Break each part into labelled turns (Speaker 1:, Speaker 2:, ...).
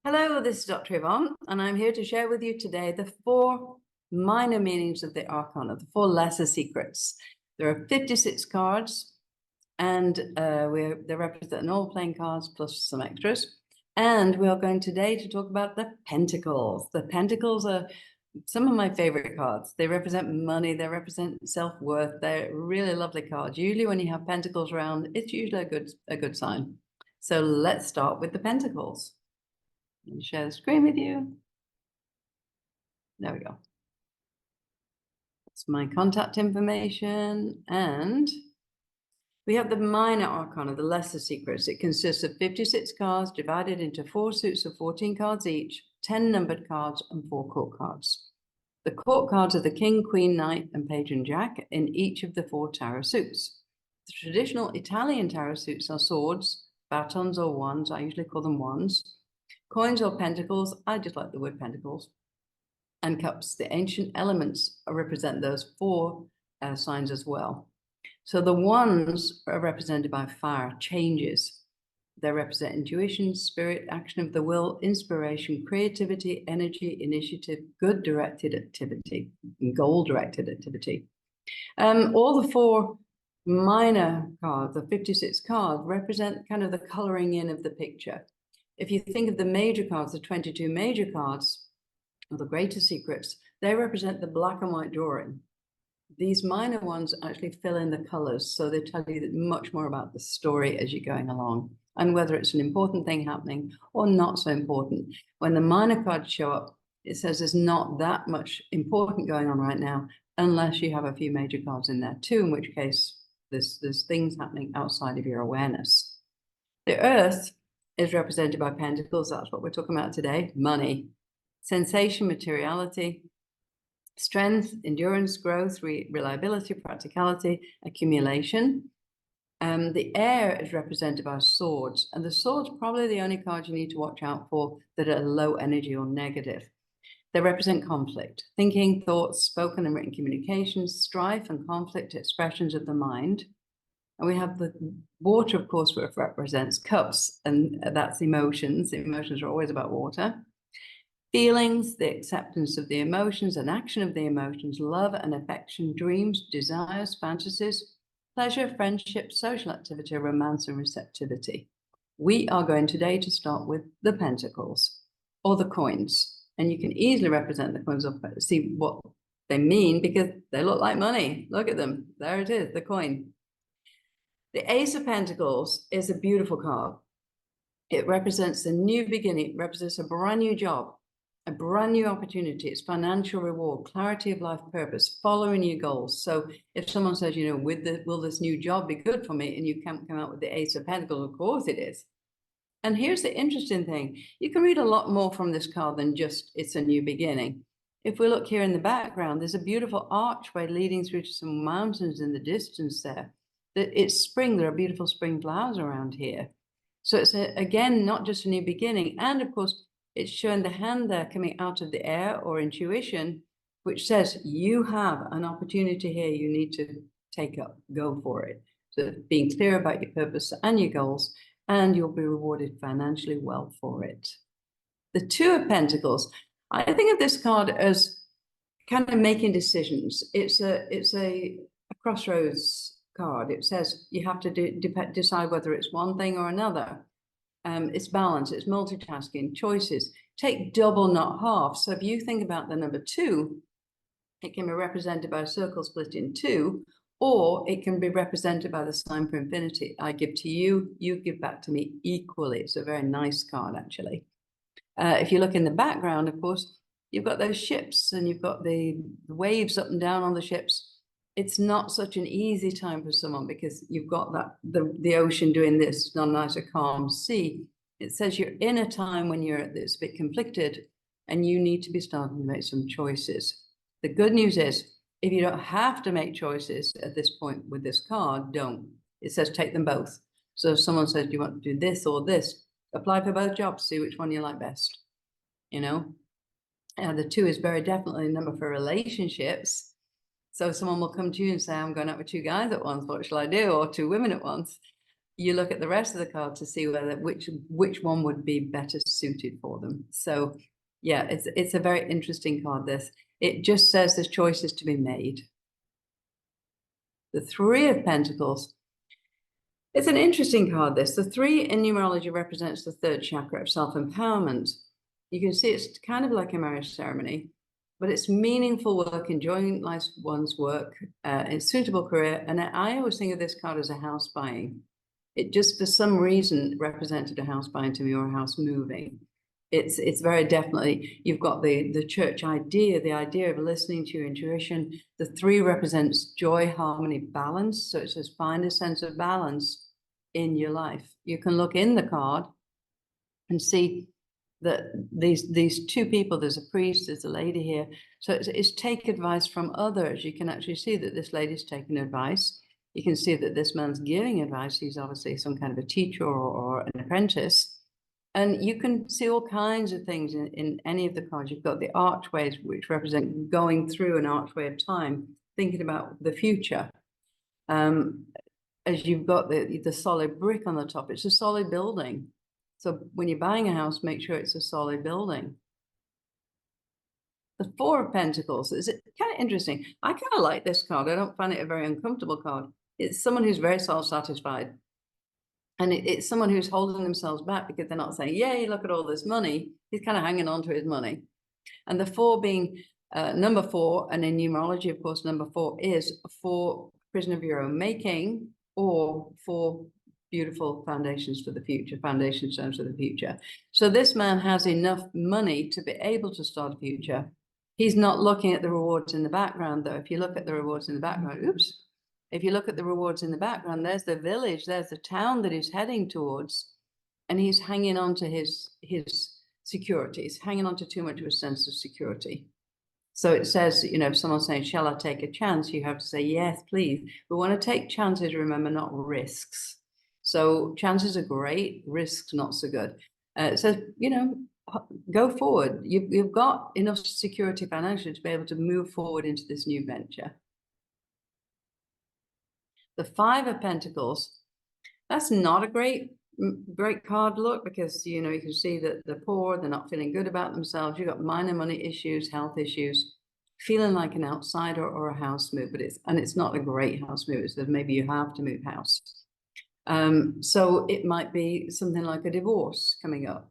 Speaker 1: Hello, this is Dr. Yvonne, and I'm here to share with you today the 4 minor meanings of the Arcana, the 4 lesser secrets. There are 56 cards, and they represent all playing cards plus some extras. And we are going today to talk about the Pentacles. The Pentacles are some of my favorite cards. They represent money, they represent self-worth. They're really lovely cards. Usually when you have Pentacles around, it's usually a good sign. So let's start with the Pentacles. Let me share the screen with you. There we go. That's my contact information. And we have the minor arcana, the lesser secrets. It consists of 56 cards divided into 4 suits of 14 cards each, 10 numbered cards, and 4 court cards. The court cards are the King, Queen, Knight, and Page and Jack in each of the 4 tarot suits. The traditional Italian tarot suits are swords, batons, or wands. I usually call them wands. Coins or pentacles, I just like the word pentacles, and cups. The ancient elements represent those 4 signs as well. So the wands are represented by fire, changes. They represent intuition, spirit, action of the will, inspiration, creativity, energy, initiative, good directed activity, goal directed activity. All the 4 minor cards, the 56 cards, represent kind of the coloring in of the picture. If you think of the major cards, the 22 major cards, or the greater secrets, they represent the black and white drawing. These minor ones actually fill in the colors, so they tell you much more about the story as you're going along, and whether it's an important thing happening or not so important. When the minor cards show up, it says there's not that much important going on right now, unless you have a few major cards in there too, in which case there's things happening outside of your awareness. The earth is represented by pentacles. That's what we're talking about today. Money, sensation, materiality, strength, endurance, growth, reliability, practicality, accumulation. The air is represented by swords, and the sword's probably the only card you need to watch out for that are low energy or negative. They represent conflict, thinking, thoughts, spoken and written communications, strife and conflict, expressions of the mind. And we have the water, of course, which represents cups, and that's emotions. The emotions are always about water. Feelings, the acceptance of the emotions and action of the emotions, love and affection, dreams, desires, fantasies, pleasure, friendship, social activity, romance, and receptivity. We are going today to start with the pentacles, or the coins. And you can easily represent the coins, or see what they mean, because they look like money. Look at them. There it is, the coin. The Ace of Pentacles is a beautiful card. It represents a new beginning. It represents a brand new job, a brand new opportunity. It's financial reward, clarity of life purpose, following your goals. So if someone says, you know, will this new job be good for me? And you can't come out with the Ace of Pentacles, of course it is. And here's the interesting thing. You can read a lot more from this card than just it's a new beginning. If we look here in the background, there's a beautiful archway leading through to some mountains in the distance there. It's spring. There are beautiful spring flowers around here. So it's, again, not just a new beginning. And of course, it's showing the hand there coming out of the air, or intuition, which says you have an opportunity here. You need to take up, go for it. So being clear about your purpose and your goals, and you'll be rewarded financially well for it. The Two of Pentacles, I think of this card as kind of making decisions. It's a crossroads card. It says you have to decide whether it's one thing or another. It's balance, it's multitasking, choices. Take double, not half. So if you think about the number 2, it can be represented by a circle split in 2, or it can be represented by the sign for infinity. I give to you, you give back to me equally. It's a very nice card, actually. If you look in the background, of course, you've got those ships, and you've got the waves up and down on the ships. It's not such an easy time for someone, because you've got that the ocean doing this. It's not a nice, a calm sea. It says you're in a time when you're a bit conflicted, and you need to be starting to make some choices. The good news is, if you don't have to make choices at this point with this card, don't. It says take them both. So if someone says, do you want to do this or this? Apply for both jobs, see which one you like best. You know, the 2 is very definitely a number for relationships. So someone will come to you and say, I'm going out with 2 guys at once. What shall I do? Or 2 women at once. you look at the rest of the card to see whether which one would be better suited for them. So yeah, it's a very interesting card, this. It just says there's choices to be made. The Three of Pentacles. It's an interesting card, this. The 3 in numerology represents the 3rd chakra of self-empowerment. You can see it's kind of like a marriage ceremony, but it's meaningful work, enjoying one's work, a suitable career. And I always think of this card as a house buying. It just, for some reason, represented a house buying to me, or a house moving. It's very definitely, you've got the church idea, the idea of listening to your intuition. The 3 represents joy, harmony, balance. So it says find a sense of balance in your life. You can look in the card and see that these 2 people, there's a priest, there's a lady here. So it's take advice from others. You can actually see that this lady's taking advice. You can see that this man's giving advice. He's obviously some kind of a teacher or an apprentice. And you can see all kinds of things in any of the cards. You've got the archways, which represent going through an archway of time, thinking about the future. As you've got the solid brick on the top, it's a solid building. So when you're buying a house, make sure it's a solid building. The 4 of Pentacles is kind of interesting. I kind of like this card. I don't find it a very uncomfortable card. It's someone who's very self-satisfied. And it's someone who's holding themselves back because they're not saying, yay, look at all this money. He's kind of hanging on to his money. And the 4 being number 4, and in numerology, of course, number 4 is for prison of your own making, or for beautiful foundations for the future, foundation stones for the future. So this man has enough money to be able to start a future. He's not looking at the rewards in the background, though. If you look at the rewards in the background, oops. If you look at the rewards in the background, there's the village, there's the town that he's heading towards, and he's hanging on to his security. He's hanging on to too much of a sense of security. So it says, you know, if someone's saying, shall I take a chance? You have to say, yes, please. We want to take chances, remember, not risks. So chances are great, risks not so good. It says, you know, go forward. You've got enough security financially to be able to move forward into this new venture. The 5 of Pentacles, that's not a great card look, because, you know, you can see that the poor, they're not feeling good about themselves. You've got minor money issues, health issues, feeling like an outsider or a house move, but it's not a great house move. It's that maybe you have to move house. So it might be something like a divorce coming up,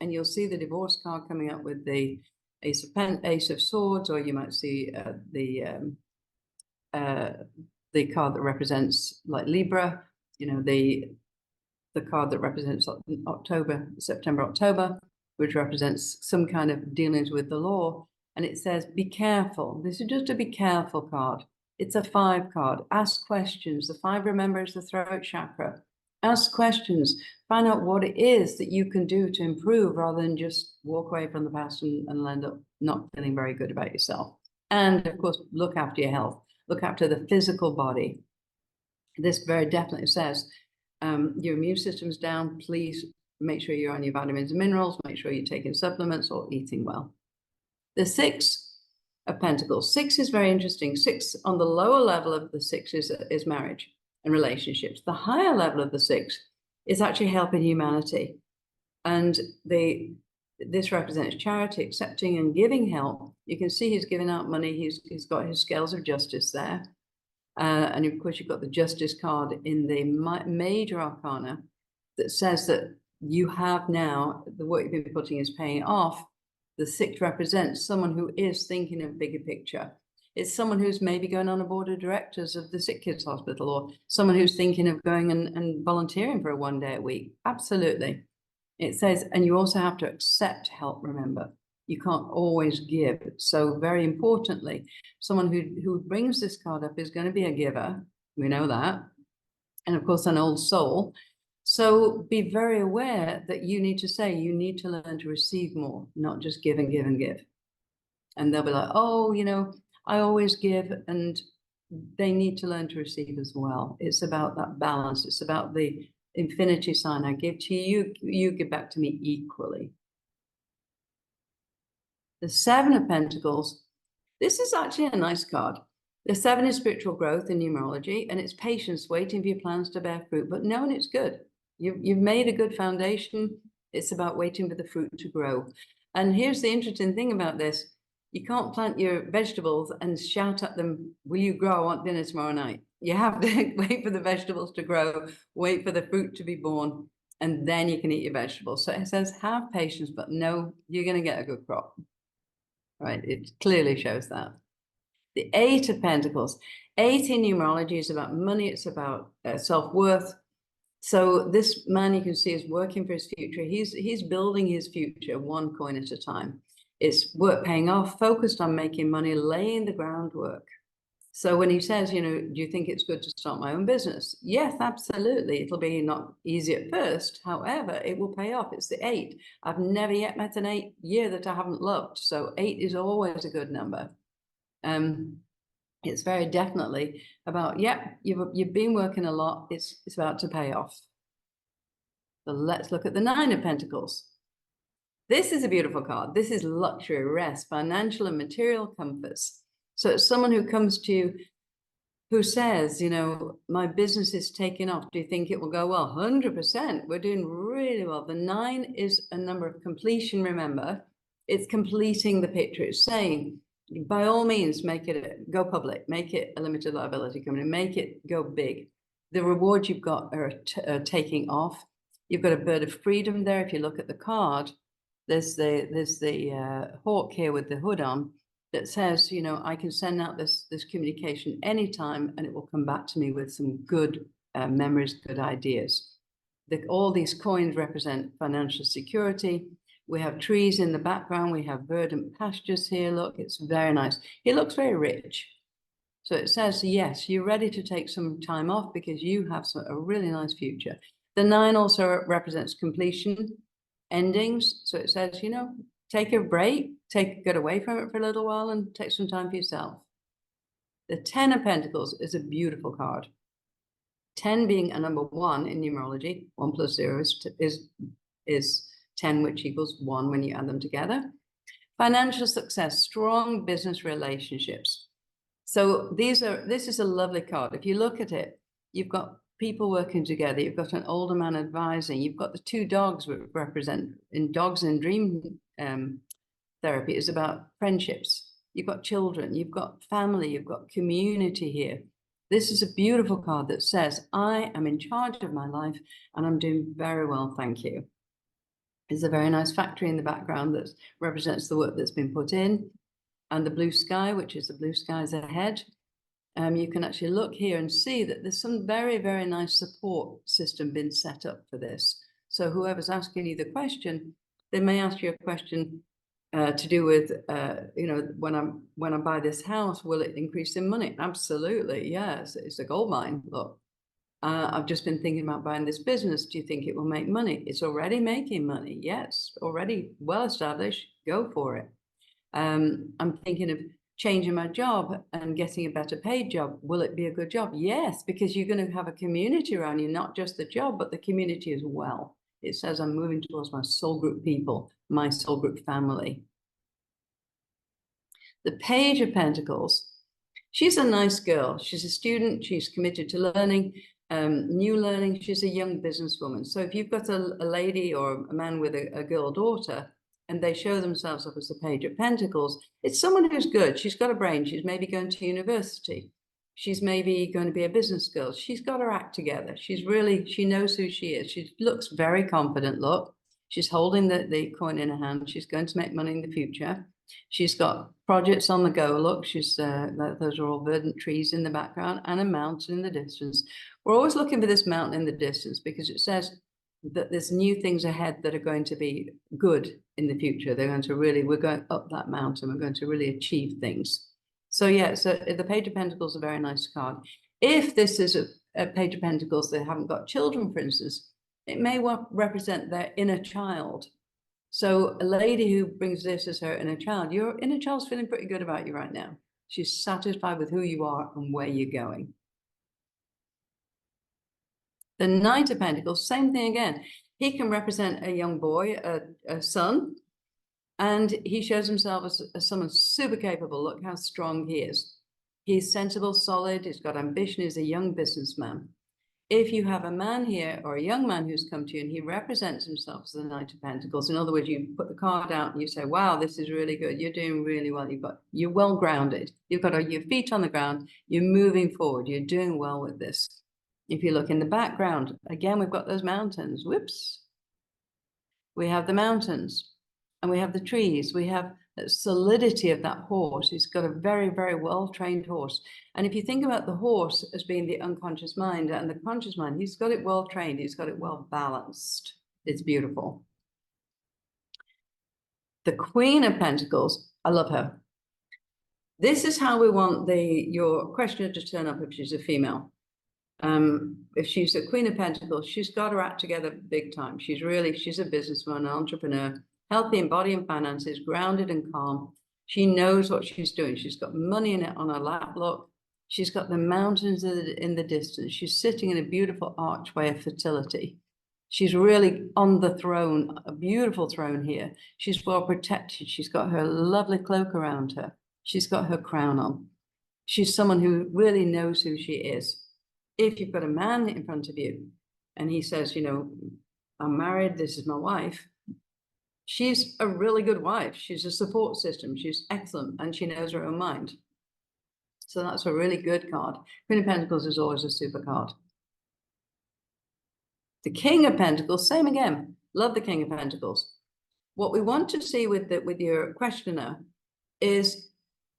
Speaker 1: and you'll see the divorce card coming up with the Ace of Swords, or you might see the card that represents like Libra, you know, the card that represents September, October, which represents some kind of dealings with the law. And it says, be careful. This is just a be careful card. It's a 5 card. Ask questions. The 5, remember, is the throat chakra. Ask questions. Find out what it is that you can do to improve, rather than just walk away from the past and end up not feeling very good about yourself. And of course, look after your health. Look after the physical body. This very definitely says your immune system's down. Please make sure you're on your vitamins and minerals. Make sure you're taking supplements or eating well. The 6 of Pentacles. 6 is very interesting. 6 on the lower level of the 6 is marriage and relationships. The higher level of the 6 is actually helping humanity. And this represents charity, accepting and giving help. You can see he's giving out money. He's got his scales of justice there. And of course, you've got the justice card in the major arcana that says that you have now, the work you've been putting is paying off. The 6 represents someone who is thinking of bigger picture. It's someone who's maybe going on a board of directors of the Sick Kids Hospital, or someone who's thinking of going and volunteering for a 1 day a week. Absolutely. It says, and you also have to accept help, remember. You can't always give. So very importantly, someone who brings this card up is going to be a giver. We know that. And of course, an old soul. So be very aware that you need to say, you need to learn to receive more, not just give and give and give. And they'll be like, oh, you know, I always give, and they need to learn to receive as well. It's about that balance. It's about the infinity sign. I give to you, you give back to me equally. The 7 of Pentacles. This is actually a nice card. The 7 is spiritual growth in numerology, and it's patience, waiting for your plans to bear fruit, but knowing it's good. You've made a good foundation. It's about waiting for the fruit to grow. And here's the interesting thing about this. You can't plant your vegetables and shout at them, will you grow? I want dinner tomorrow night. You have to wait for the vegetables to grow, wait for the fruit to be born, and then you can eat your vegetables. So it says, have patience, but know you're going to get a good crop. Right? It clearly shows that. The 8 of Pentacles. 8 in numerology is about money. It's about self-worth. So this man, you can see, is working for his future. He's building his future one coin at a time. It's work paying off, focused on making money, laying the groundwork. So when he says, you know, do you think it's good to start my own business? Yes, absolutely. It'll be not easy at first. However, it will pay off. It's the 8. I've never yet met an 8 year that I haven't loved. So 8 is always a good number. It's very definitely about, you've been working a lot. It's about to pay off. So let's look at the 9 of Pentacles. This is a beautiful card. This is luxury, rest, financial and material comforts. So it's someone who comes to you who says, you know, my business is taking off. Do you think it will go well? 100%. We're doing really well. The 9 is a number of completion, remember. It's completing the picture. It's saying, by all means, make it go public, make it a limited liability company, make it go big. The rewards you've got are taking off. You've got a bird of freedom there. If you look at the card, there's the hawk here with the hood on that says, you know, I can send out this communication anytime and it will come back to me with some good memories, good ideas. All these coins represent financial security. We have trees in the background. We have verdant pastures here. Look, it's very nice. It looks very rich. So it says, yes, you're ready to take some time off because you have a really nice future. The 9 also represents completion, endings. So it says, you know, take a break, get away from it for a little while and take some time for yourself. The 10 of Pentacles is a beautiful card. 10 being a number 1 in numerology. 1 plus 0 is 10, which equals 1 when you add them together. Financial success, strong business relationships. So this is a lovely card. If you look at it, you've got people working together. You've got an older man advising. You've got the 2 dogs which represent in dogs in dream therapy is about friendships. You've got children. You've got family. You've got community here. This is a beautiful card that says, I am in charge of my life and I'm doing very well, thank you. There's a very nice factory in the background that represents the work that's been put in, and the blue sky, which is the blue skies ahead. You can actually look here and see that there's some very, very nice support system been set up for this. So whoever's asking you the question, they may ask you a question to do with, you know, when I buy this house, will it increase in money? Absolutely, yes. It's a gold mine. Look. I've just been thinking about buying this business. Do you think it will make money? It's already making money. Yes, already well established. Go for it. I'm thinking of changing my job and getting a better paid job. Will it be a good job? Yes, because you're going to have a community around you, not just the job, but the community as well. It says I'm moving towards my soul group people, my soul group family. The Page of Pentacles. She's a nice girl. She's a student. She's committed to learning. New learning. She's a young businesswoman. So if you've got a lady or a man with a girl daughter and they show themselves up as the Page of Pentacles, it's someone who's good. She's got a brain. She's maybe going to university. She's maybe going to be a business girl. She's got her act together. She knows who she is. She looks very confident. Look, she's holding the coin in her hand. She's going to make money in the future. She's got projects on the go. Look, those are all verdant trees in the background and a mountain in the distance. We're always looking for this mountain in the distance because it says that there's new things ahead that are going to be good in the future. We're going up that mountain. We're going to really achieve things. So yeah, so the Page of Pentacles is a very nice card. If this is a Page of Pentacles that haven't got children, for instance, it may represent their inner child. So a lady who brings this as her inner child, your inner child's feeling pretty good about you right now. She's satisfied with who you are and where you're going. The Knight of Pentacles, same thing again. He can represent a young boy, a son, and he shows himself as someone super capable. Look how strong he is. He's sensible, solid, he's got ambition, he's a young businessman. If you have a man here or a young man who's come to you and he represents himself as the Knight of Pentacles, in other words, you put the card out and you say, wow, this is really good. You're doing really well. You're well grounded. You've got your feet on the ground. You're moving forward. You're doing well with this. If you look in the background, again, we've got those mountains. Whoops. We have the mountains and we have the trees. We have the solidity of that horse. He's got a very, very well-trained horse. And if you think about the horse as being the unconscious mind and the conscious mind, he's got it well-trained. He's got it well-balanced. It's beautiful. The Queen of Pentacles, I love her. This is how we want your questioner to turn up if she's a female. If she's a Queen of Pentacles, she's got her act together big time. She's a businesswoman, an entrepreneur, healthy in body and finances, grounded and calm. She knows what she's doing. She's got money in it on her lap, look. She's got the mountains in the distance. She's sitting in a beautiful archway of fertility. She's really on the throne, a beautiful throne here. She's well protected. She's got her lovely cloak around her. She's got her crown on. She's someone who really knows who she is. If you've got a man in front of you and he says, you know, I'm married, this is my wife, she's a really good wife. She's a support system. She's excellent and she knows her own mind. So that's a really good card. Queen of Pentacles is always a super card. The King of Pentacles, same again. Love the King of Pentacles. What we want to see with your questioner is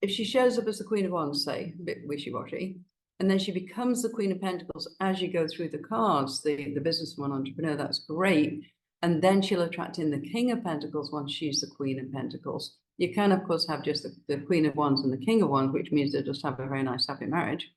Speaker 1: if she shows up as the Queen of Wands, say, a bit wishy-washy, and then she becomes the Queen of Pentacles as you go through the cards, the businesswoman entrepreneur, that's great. And then she'll attract in the King of Pentacles once she's the Queen of Pentacles. You can, of course, have just the Queen of Wands and the King of Wands, which means they'll just have a very nice, happy marriage.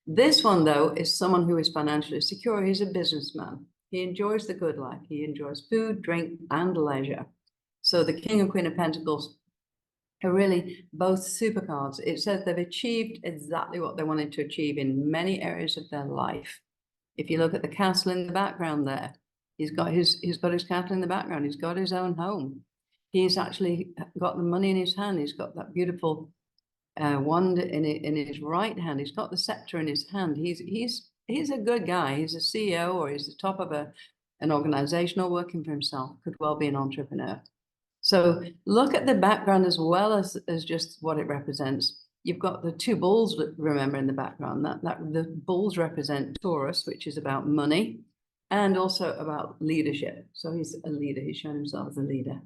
Speaker 1: This one, though, is someone who is financially secure. He's a businessman. He enjoys the good life. He enjoys food, drink, and leisure. So the King and Queen of Pentacles are really both super cards. It says they've achieved exactly what they wanted to achieve in many areas of their life. If you look at the castle in the background there, he's got his castle in the background. He's got his own home. He's actually got the money in his hand. He's got that beautiful wand in his right hand. He's got the scepter in his hand. He's a good guy. He's a CEO or he's the top of an organization or working for himself. Could well be an entrepreneur. So look at the background as well as just what it represents. You've got the two bulls, remember, in the background. That the bulls represent Taurus, which is about money, and also about leadership. So he's a leader. He's shown himself as a leader.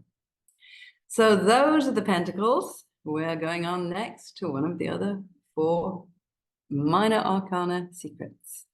Speaker 1: So those are the Pentacles. We're going on next to one of the other 4 minor arcana secrets.